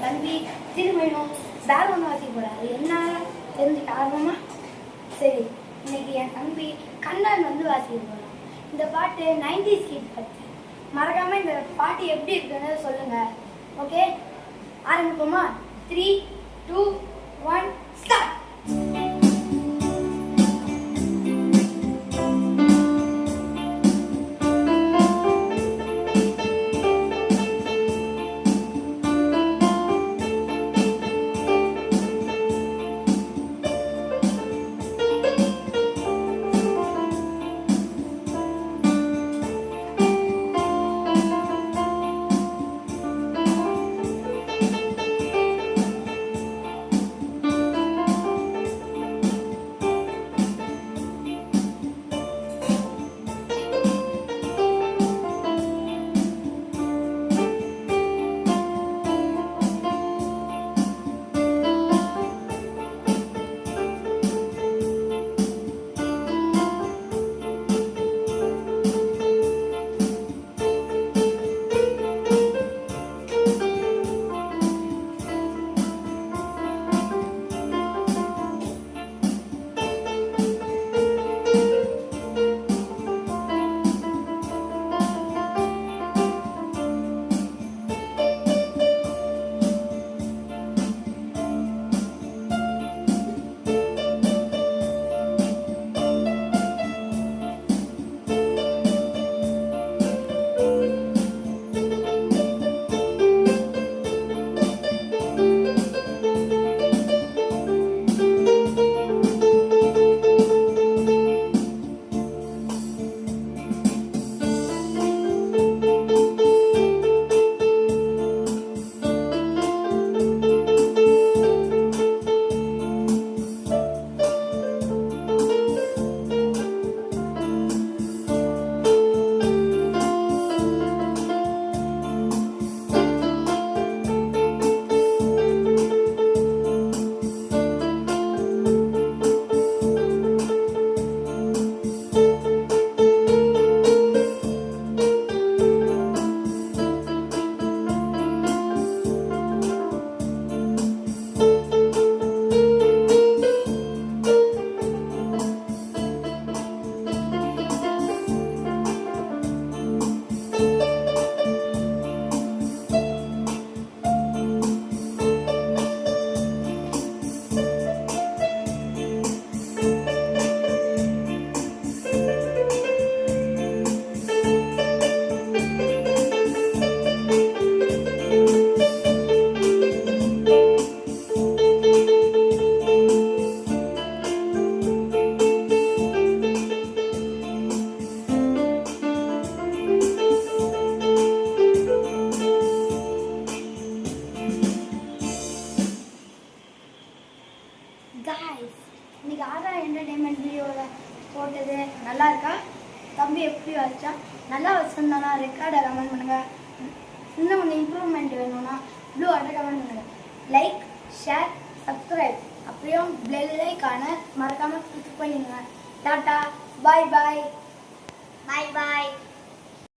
தம்பி திரும்பியும் வேற ஒன்று வாசிக்க போகிறாரு. என்ன தெரிஞ்சுக்க ஆர்வமா? சரி, இன்னைக்கு என் தம்பி கண்ணன் வாசிக்க போகிறான். இந்த பாட்டு 90s கிட் பற்றி. மறக்காமல் இந்த பாட்டு எப்படி இருக்குன்னு சொல்லுங்கள். ஓகே, ஆரம்பிப்போமா? 3, 2, 1 ஸ்டார்ட். காய்ஸ், இன்னைக்கு ஆரா என்டர்டைன்மெண்ட் வீடியோவில் போட்டது நல்லா இருக்கா? தம்பி எப்படி வச்சா? நல்லா வச்சுருந்தானா ரெக்கார்டை கமெண்ட் பண்ணுங்கள். இன்னும் கொஞ்சம் இம்ப்ரூவ்மெண்ட் வேணும்னா ப்ளூ ஆட்டை கமெண்ட் பண்ணுங்கள். லைக், ஷேர், சப்ஸ்கிரைப் அப்படியும் பெல் ஐகான மறக்காமல் கிளிக் பண்ணிடுங்க. டாட்டா, பாய் பாய். பாய் பாய்.